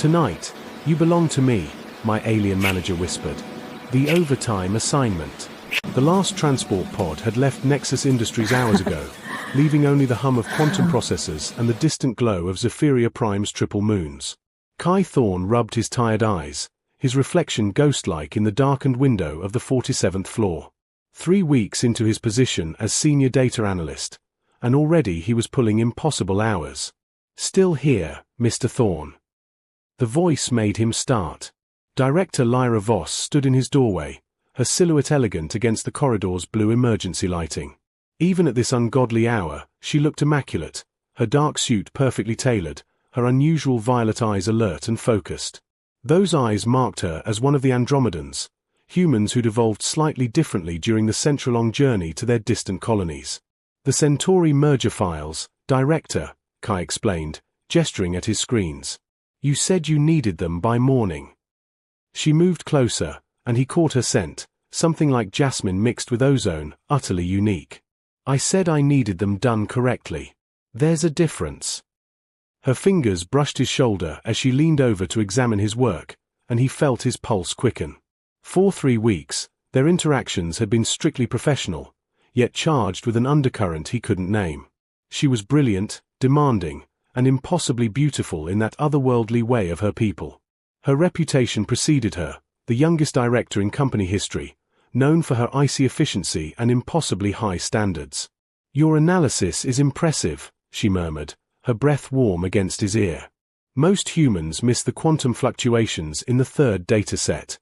Tonight, you belong to me, my alien manager whispered. The overtime assignment. The last transport pod had left Nexus Industries hours ago, leaving only the hum of quantum processors and the distant glow of Zephyria Prime's triple moons. Kai Thorne rubbed his tired eyes, his reflection ghost-like in the darkened window of the 47th floor. 3 weeks into his position as senior data analyst, and already he was pulling impossible hours. Still here, Mr. Thorne. The voice made him start. Director Lyra Voss stood in his doorway, her silhouette elegant against the corridor's blue emergency lighting. Even at this ungodly hour, she looked immaculate, her dark suit perfectly tailored, her unusual violet eyes alert and focused. Those eyes marked her as one of the Andromedans, humans who'd evolved slightly differently during the century-long journey to their distant colonies. The Centauri merger files, Director, Kai explained, gesturing at his screens. You said you needed them by morning. She moved closer, and he caught her scent, something like jasmine mixed with ozone, utterly unique. I said I needed them done correctly. There's a difference. Her fingers brushed his shoulder as she leaned over to examine his work, and he felt his pulse quicken. For 3 weeks, their interactions had been strictly professional, yet charged with an undercurrent he couldn't name. She was brilliant, demanding, and impossibly beautiful in that otherworldly way of her people. Her reputation preceded her, the youngest director in company history, known for her icy efficiency and impossibly high standards. Your analysis is impressive, she murmured, her breath warm against his ear. Most humans miss the quantum fluctuations in the third data set.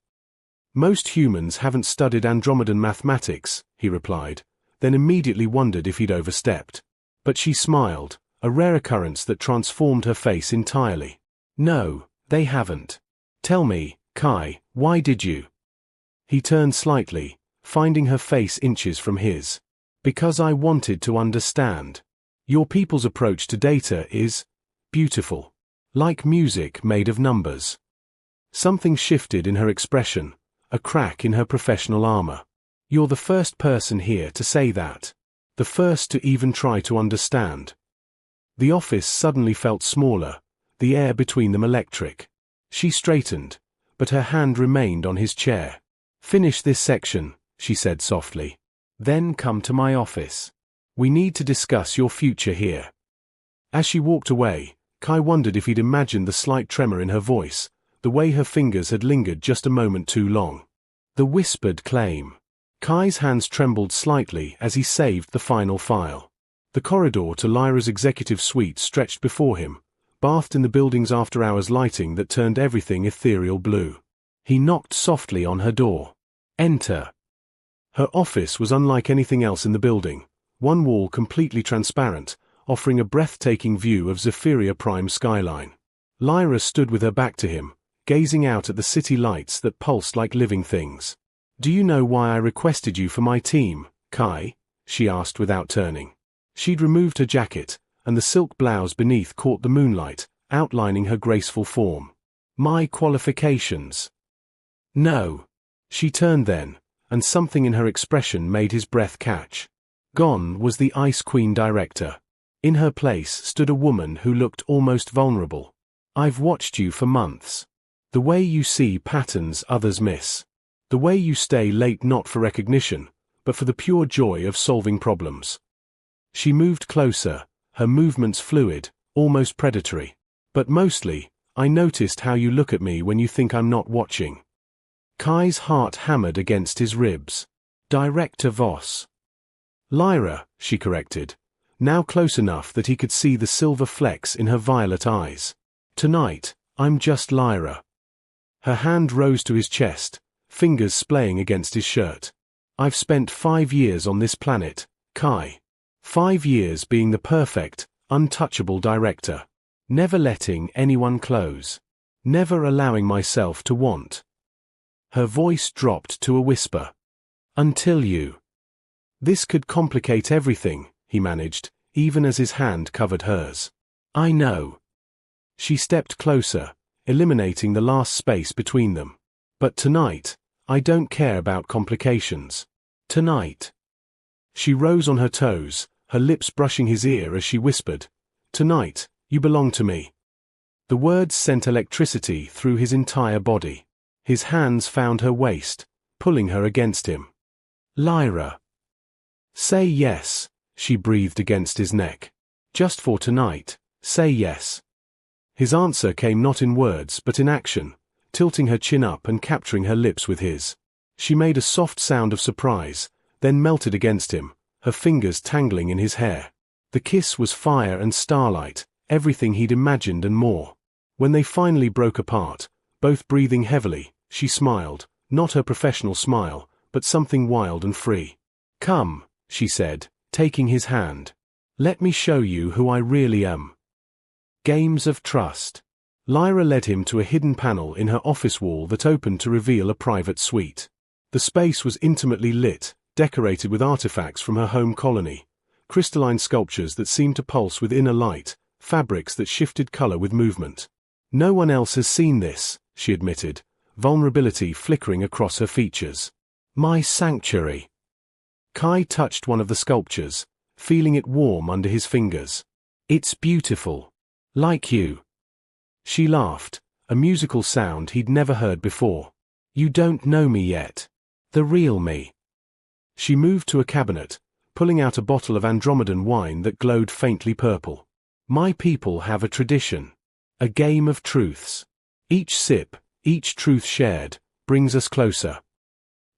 Most humans haven't studied Andromedan mathematics, he replied, then immediately wondered if he'd overstepped. But she smiled, a rare occurrence that transformed her face entirely. No, they haven't. Tell me, Kai, why did you? He turned slightly, finding her face inches from his. Because I wanted to understand. Your people's approach to data is beautiful. Like music made of numbers. Something shifted in her expression, a crack in her professional armor. You're the first person here to say that. The first to even try to understand. The office suddenly felt smaller, the air between them electric. She straightened, but her hand remained on his chair. Finish this section, she said softly. Then come to my office. We need to discuss your future here. As she walked away, Kai wondered if he'd imagined the slight tremor in her voice, the way her fingers had lingered just a moment too long. The whispered claim. Kai's hands trembled slightly as he saved the final file. The corridor to Lyra's executive suite stretched before him, bathed in the building's after-hours lighting that turned everything ethereal blue. He knocked softly on her door. Enter. Her office was unlike anything else in the building, one wall completely transparent, offering a breathtaking view of Zephyria Prime skyline. Lyra stood with her back to him, gazing out at the city lights that pulsed like living things. Do you know why I requested you for my team, Kai? She asked without turning. She'd removed her jacket, and the silk blouse beneath caught the moonlight, outlining her graceful form. My qualifications. No. She turned then, and something in her expression made his breath catch. Gone was the Ice Queen director. In her place stood a woman who looked almost vulnerable. I've watched you for months. The way you see patterns others miss. The way you stay late not for recognition, but for the pure joy of solving problems. She moved closer, her movements fluid, almost predatory. But mostly, I noticed how you look at me when you think I'm not watching. Kai's heart hammered against his ribs. Director Voss. Lyra, she corrected, now close enough that he could see the silver flecks in her violet eyes. Tonight, I'm just Lyra. Her hand rose to his chest, fingers splaying against his shirt. I've spent 5 years on this planet, Kai. 5 years being the perfect, untouchable director. Never letting anyone close. Never allowing myself to want. Her voice dropped to a whisper. Until you. This could complicate everything, he managed, even as his hand covered hers. I know. She stepped closer, eliminating the last space between them. But tonight, I don't care about complications. Tonight. She rose on her toes, her lips brushing his ear as she whispered, Tonight, you belong to me. The The words sent electricity through his entire body. His hands found her waist, pulling her against him. Lyra. Say yes, she breathed against his neck. Just for tonight, say yes. His answer came not in words but in action, tilting her chin up and capturing her lips with his. She made a soft sound of surprise, then melted against him, her fingers tangling in his hair. The kiss was fire and starlight, everything he'd imagined and more. When they finally broke apart, both breathing heavily, she smiled, not her professional smile, but something wild and free. Come, she said, taking his hand. Let me show you who I really am. Games of trust. Lyra led him to a hidden panel in her office wall that opened to reveal a private suite. The space was intimately lit, decorated with artifacts from her home colony, crystalline sculptures that seemed to pulse with inner light, fabrics that shifted color with movement. No one else has seen this, she admitted, vulnerability flickering across her features. My sanctuary. Kai touched one of the sculptures, feeling it warm under his fingers. It's beautiful. Like you. She laughed, a musical sound he'd never heard before. You don't know me yet. The real me. She moved to a cabinet, pulling out a bottle of Andromedan wine that glowed faintly purple. My people have a tradition. A game of truths. Each sip, each truth shared, brings us closer.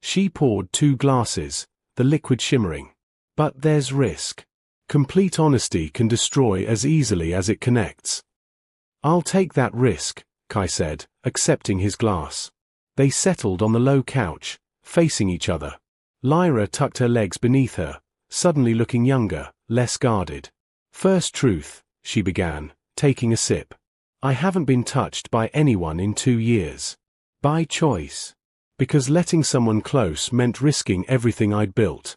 She poured 2 glasses, the liquid shimmering. But there's risk. Complete honesty can destroy as easily as it connects. I'll take that risk, Kai said, accepting his glass. They settled on the low couch, facing each other. Lyra tucked her legs beneath her, suddenly looking younger, less guarded. First truth, she began, taking a sip. I haven't been touched by anyone in 2 years. By choice. Because letting someone close meant risking everything I'd built.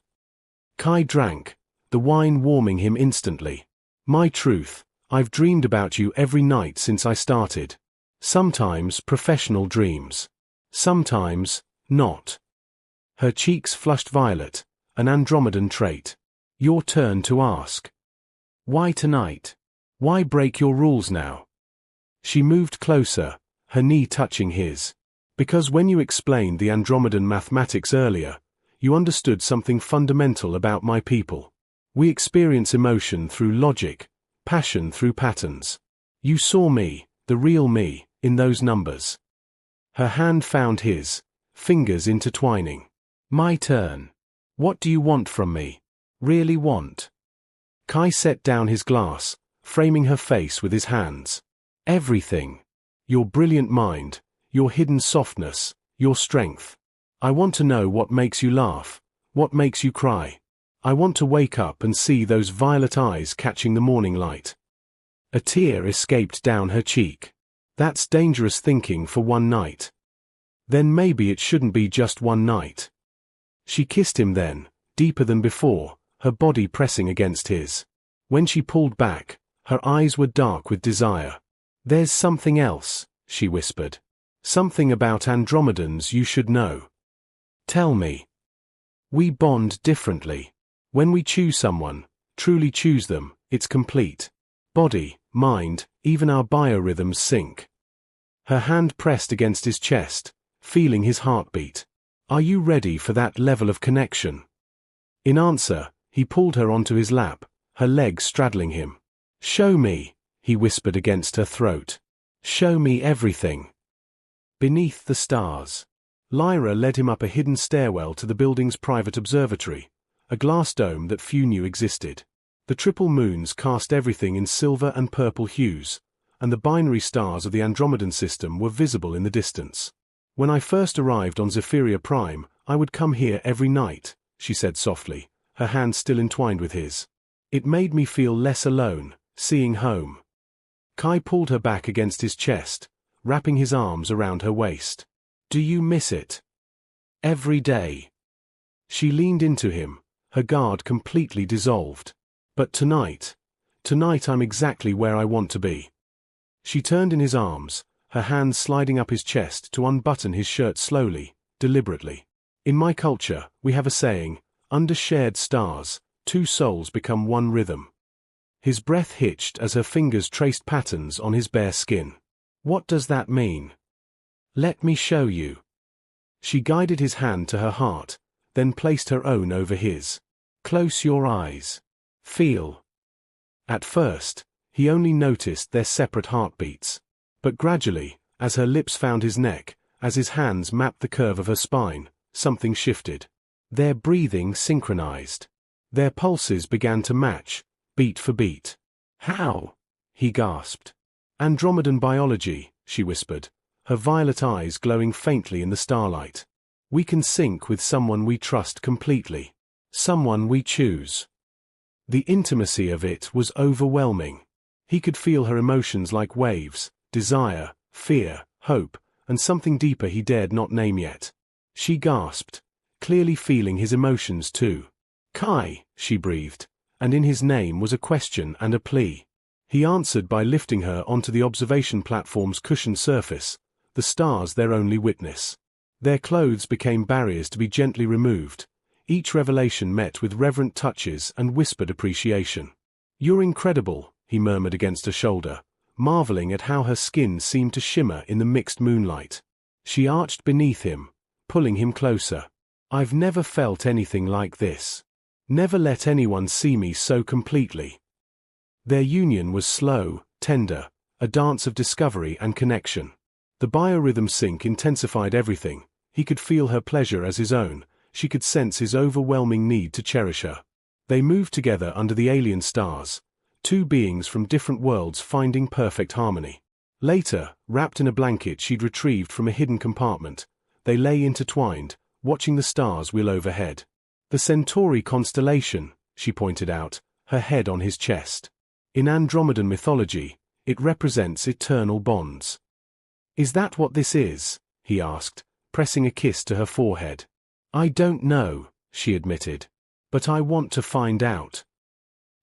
Kai drank, the wine warming him instantly. My truth, I've dreamed about you every night since I started. Sometimes professional dreams. Sometimes, not. Her cheeks flushed violet, an Andromedan trait. Your turn to ask. Why tonight? Why break your rules now? She moved closer, her knee touching his. Because when you explained the Andromedan mathematics earlier, you understood something fundamental about my people. We experience emotion through logic, passion through patterns. You saw me, the real me, in those numbers. Her hand found his, fingers intertwining. My turn. What do you want from me? Really want? Kai set down his glass, framing her face with his hands. Everything. Your brilliant mind, your hidden softness, your strength. I want to know what makes you laugh, what makes you cry. I want to wake up and see those violet eyes catching the morning light. A tear escaped down her cheek. That's dangerous thinking for one night. Then maybe it shouldn't be just one night. She kissed him then, deeper than before, her body pressing against his. When she pulled back, her eyes were dark with desire. There's something else, she whispered. Something about Andromedans you should know. Tell me. We bond differently. When we choose someone, truly choose them, it's complete. Body, mind, even our biorhythms sync. Her hand pressed against his chest, feeling his heartbeat. Are you ready for that level of connection? In answer, he pulled her onto his lap, her legs straddling him. Show me, he whispered against her throat. Show me everything. Beneath the stars. Lyra led him up a hidden stairwell to the building's private observatory, a glass dome that few knew existed. The triple moons cast everything in silver and purple hues, and the binary stars of the Andromedan system were visible in the distance. When I first arrived on Zephyria Prime, I would come here every night, she said softly, her hand still entwined with his. It made me feel less alone, seeing home. Kai pulled her back against his chest, wrapping his arms around her waist. Do you miss it? Every day. She leaned into him, her guard completely dissolved. But tonight I'm exactly where I want to be. She turned in his arms, her hands sliding up his chest to unbutton his shirt slowly, deliberately. In my culture, we have a saying, under shared stars, 2 souls become one rhythm. His breath hitched as her fingers traced patterns on his bare skin. What does that mean? Let me show you. She guided his hand to her heart, then placed her own over his. Close your eyes. Feel. At first, he only noticed their separate heartbeats. But gradually, as her lips found his neck, as his hands mapped the curve of her spine, something shifted. Their breathing synchronized. Their pulses began to match, beat for beat. How? He gasped. Andromedan biology, she whispered, her violet eyes glowing faintly in the starlight. We can sync with someone we trust completely. Someone we choose. The intimacy of it was overwhelming. He could feel her emotions like waves, desire, fear, hope, and something deeper he dared not name yet. She gasped, clearly feeling his emotions too. Kai, she breathed, and in his name was a question and a plea. He answered by lifting her onto the observation platform's cushioned surface, the stars their only witness. Their clothes became barriers to be gently removed, each revelation met with reverent touches and whispered appreciation. You're incredible, he murmured against her shoulder, marveling at how her skin seemed to shimmer in the mixed moonlight. She arched beneath him, pulling him closer. I've never felt anything like this. Never let anyone see me so completely. Their union was slow, tender, a dance of discovery and connection. The biorhythm sync intensified everything. He could feel her pleasure as his own. She could sense his overwhelming need to cherish her. They moved together under the alien stars, two beings from different worlds finding perfect harmony. Later, wrapped in a blanket she'd retrieved from a hidden compartment, they lay intertwined, watching the stars wheel overhead. The Centauri constellation, she pointed out, her head on his chest. In Andromedan mythology, it represents eternal bonds. Is that what this is? He asked, pressing a kiss to her forehead. I don't know, she admitted. But I want to find out.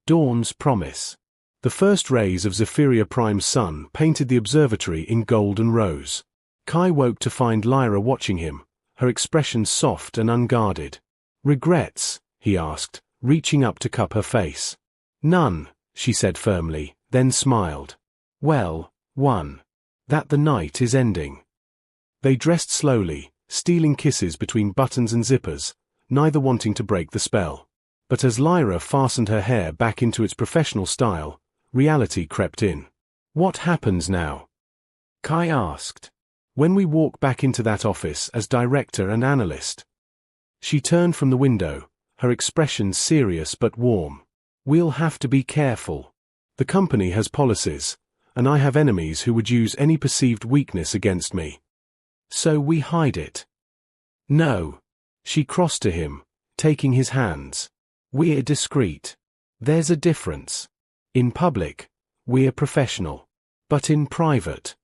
Dawn's promise. The first rays of Zephyria Prime's sun painted the observatory in gold and rose. Kai woke to find Lyra watching him, her expression soft and unguarded. Regrets? He asked, reaching up to cup her face. None, she said firmly, then smiled. Well, one. That the night is ending. They dressed slowly, stealing kisses between buttons and zippers, neither wanting to break the spell. But as Lyra fastened her hair back into its professional style, reality crept in. What happens now? Kai asked. When we walk back into that office as director and analyst. She turned from the window, her expression serious but warm. We'll have to be careful. The company has policies, and I have enemies who would use any perceived weakness against me. So we hide it. No. She crossed to him, taking his hands. We're discreet. There's a difference. In public, we're professional. But in private.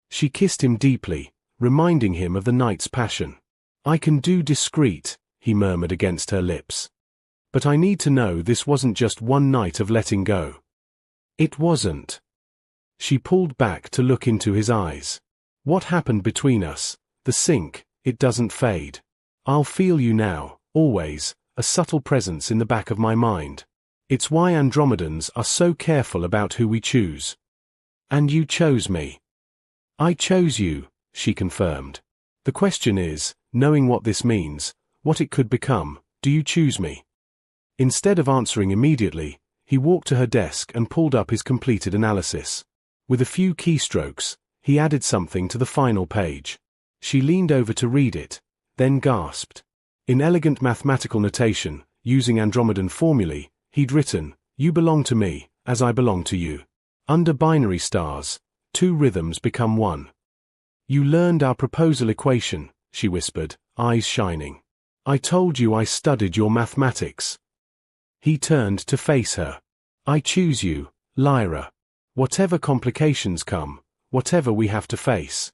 She kissed him deeply, reminding him of the night's passion. I can do discreet, he murmured against her lips. But I need to know this wasn't just one night of letting go. It wasn't. She pulled back to look into his eyes. What happened between us? The sync, it doesn't fade. I'll feel you now, always, a subtle presence in the back of my mind. It's why Andromedans are so careful about who we choose. And you chose me. I chose you, she confirmed. The question is, knowing what this means, what it could become, do you choose me? Instead of answering immediately, he walked to her desk and pulled up his completed analysis. With a few keystrokes, he added something to the final page. She leaned over to read it, then gasped. In elegant mathematical notation, using Andromedan formulae, he'd written, You belong to me, as I belong to you. Under binary stars, two rhythms become one. You learned our proposal equation, she whispered, eyes shining. I told you I studied your mathematics. He turned to face her. I choose you, Lyra. Whatever complications come, whatever we have to face.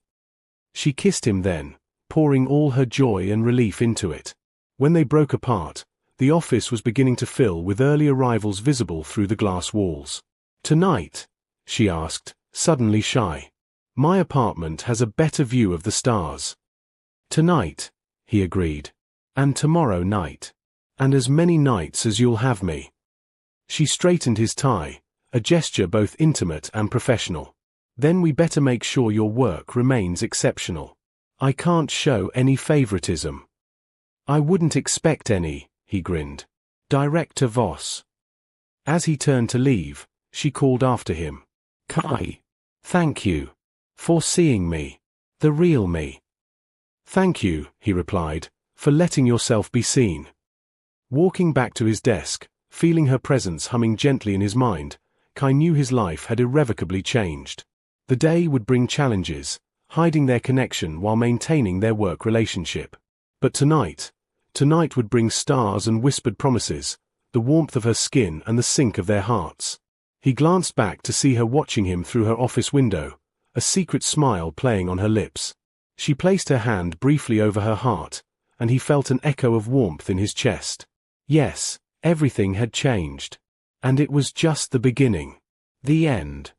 She kissed him then, pouring all her joy and relief into it. When they broke apart, the office was beginning to fill with early arrivals visible through the glass walls. Tonight? She asked, suddenly shy. My apartment has a better view of the stars. Tonight, he agreed. And tomorrow night. And as many nights as you'll have me. She straightened his tie, a gesture both intimate and professional. Then we better make sure your work remains exceptional. I can't show any favoritism. I wouldn't expect any, he grinned. Director Voss. As he turned to leave, she called after him. Kai. Thank you. For seeing me. The real me. Thank you, he replied, for letting yourself be seen. Walking back to his desk, feeling her presence humming gently in his mind, Kai knew his life had irrevocably changed. The day would bring challenges, hiding their connection while maintaining their work relationship. But tonight would bring stars and whispered promises, the warmth of her skin and the sync of their hearts. He glanced back to see her watching him through her office window, a secret smile playing on her lips. She placed her hand briefly over her heart, and he felt an echo of warmth in his chest. Yes, everything had changed. And it was just the beginning. The end.